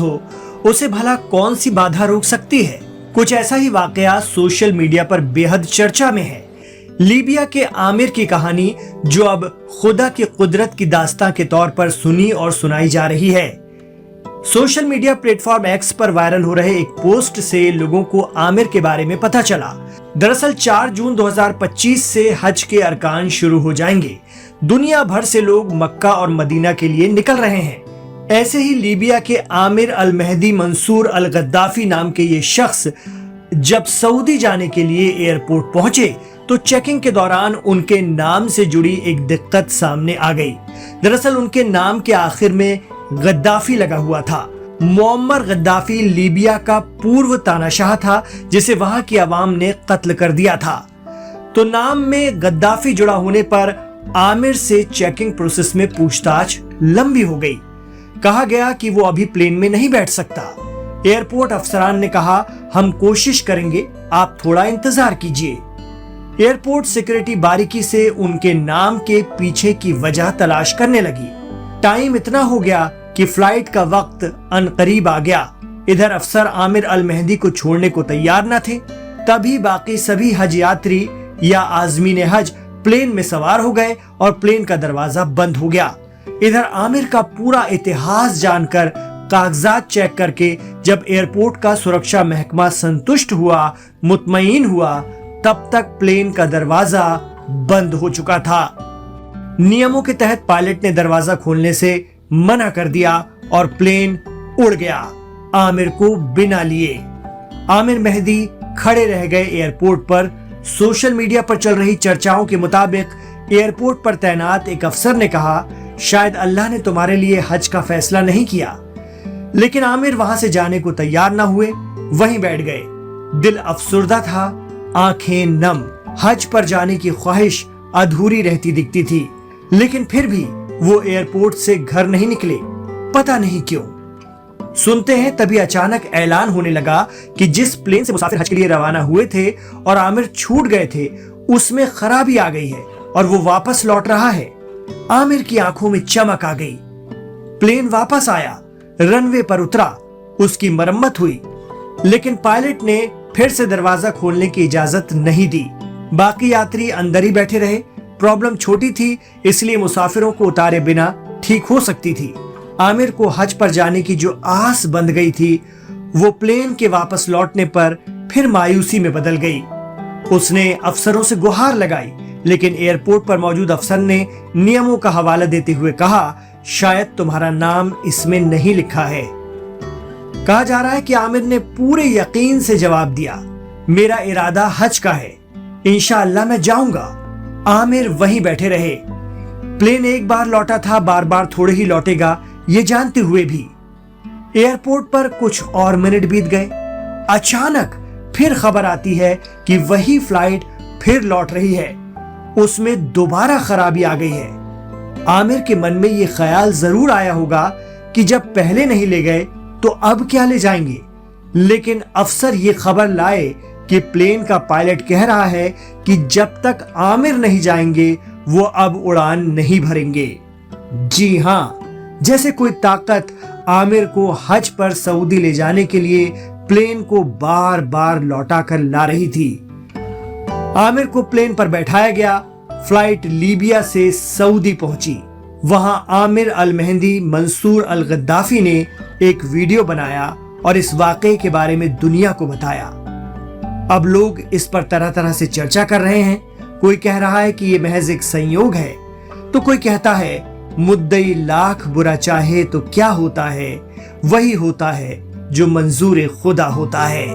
हो, उसे भला कौन सी बाधा रोक सकती है। कुछ ऐसा ही वाकया सोशल मीडिया पर बेहद चर्चा में है। लीबिया के आमिर की कहानी, जो अब खुदा की कुदरत की दास्तां के तौर पर सुनी और सुनाई जा रही है। सोशल मीडिया प्लेटफॉर्म एक्स पर वायरल हो रहे एक पोस्ट से लोगों को आमिर के बारे में पता चला। दरअसल 4 जून 2025 से हज के अरकान शुरू हो जाएंगे। दुनिया भर से लोग मक्का और मदीना के लिए निकल रहे हैं। ऐसे ही लीबिया के आमिर अल मेहदी मंसूर अल गद्दाफी नाम के ये शख्स जब सऊदी जाने के लिए एयरपोर्ट पहुंचे तो चेकिंग के दौरान उनके नाम से जुड़ी एक दिक्कत सामने आ गई। दरअसल उनके नाम के आखिर में गद्दाफी लगा हुआ था। मुअम्मर गद्दाफी लीबिया का पूर्व तानाशाह था, जिसे वहां की आवाम ने कत्ल कर दिया था। तो नाम में गद्दाफी जुड़ा होने पर आमिर से चेकिंग प्रोसेस में पूछताछ लंबी हो गई। कहा गया कि वो अभी प्लेन में नहीं बैठ सकता। एयरपोर्ट अफसरान ने कहा, हम कोशिश करेंगे, आप थोड़ा इंतजार कीजिए। एयरपोर्ट सिक्योरिटी बारीकी से उनके नाम के पीछे की वजह तलाश करने लगी। टाइम इतना हो गया कि फ्लाइट का वक्त अनकरीब आ गया। इधर अफसर आमिर अल मेहदी को छोड़ने को तैयार न थे। तभी बाकी सभी हज यात्री या आज़मीन हज प्लेन में सवार हो गए और प्लेन का दरवाजा बंद हो गया। इधर आमिर का पूरा इतिहास जानकर, कागजात चेक करके जब एयरपोर्ट का सुरक्षा महकमा संतुष्ट हुआ, मुतमईन हुआ, तब तक प्लेन का दरवाजा बंद हो चुका था। नियमों के तहत पायलट ने दरवाजा खोलने से मना कर दिया और प्लेन उड़ गया, आमिर को बिना लिए। आमिर मेहदी खड़े रह गए एयरपोर्ट पर। सोशल मीडिया पर चल रही चर्चाओं के मुताबिक एयरपोर्ट पर तैनात एक अफसर ने कहा, शायद अल्लाह ने तुम्हारे लिए हज का फैसला नहीं किया। लेकिन आमिर वहां से जाने को तैयार ना हुए, वहीं बैठ गए। दिल अफसुर्दा था, आंखें नम। हज पर जाने की ख्वाहिश अधूरी रहती दिखती थी, लेकिन फिर भी वो एयरपोर्ट से घर नहीं निकले, पता नहीं क्यों। सुनते हैं तभी अचानक ऐलान होने लगा कि जिस प्लेन से मुसाफिर हज के लिए रवाना हुए थे और आमिर छूट गए थे, उसमें खराबी आ गई है और वो वापस लौट रहा है। आमिर की आंखों में चमक आ गई। प्लेन वापस आया, रनवे पर उतरा, उसकी मरम्मत हुई, लेकिन पायलट ने फिर से दरवाजा खोलने की इजाजत नहीं दी। बाकी यात्री अंदर ही बैठे रहे। प्रॉब्लम छोटी थी, इसलिए मुसाफिरों को उतारे बिना ठीक हो सकती थी। आमिर को हज पर जाने की जो आस बंध गई थी, वो प्लेन के वापस लौटने पर फिर मायूसी में बदल गई। उसने अफसरों से गुहार लगाई, लेकिन एयरपोर्ट पर मौजूद अफसर ने नियमों का हवाला देते हुए कहा, शायद तुम्हारा नाम इसमें नहीं लिखा है। कहा जा रहा है कि आमिर ने पूरे यकीन से जवाब दिया, मेरा इरादा हज का है, इंशाअल्लाह मैं जाऊंगा। आमिर वहीं बैठे रहे। प्लेन एक बार लौटा था, बार बार थोड़े ही लौटेगा, ये जानते हुए भी। एयरपोर्ट पर कुछ और मिनट बीत गए। अचानक फिर खबर आती है कि वही फ्लाइट फिर लौट रही है, उसमें दोबारा खराबी आ गई है। आमिर के मन में ये ख्याल जरूर आया होगा कि जब पहले नहीं ले गए तो अब क्या ले जाएंगे। लेकिन अफसर ये खबर लाए कि प्लेन का पायलट कह रहा है कि जब तक आमिर नहीं जाएंगे वो अब उड़ान नहीं भरेंगे। जी हाँ, जैसे कोई ताकत आमिर को हज पर सऊदी ले जाने के लिए प्लेन को बार बार लौटा कर ला रही थी। आमिर को प्लेन पर बैठाया गया। फ्लाइट लीबिया से सऊदी पहुंची। वहां आमिर अल मेहदी मंसूर अल गद्दाफी ने एक वीडियो बनाया और इस वाकये के बारे में दुनिया को बताया। अब लोग इस पर तरह तरह से चर्चा कर रहे हैं। कोई कह रहा है कि ये महज एक संयोग है, तो कोई कहता है मुद्दई लाख बुरा चाहे तो क्या होता है, वही होता है जो मंजूर खुदा होता है।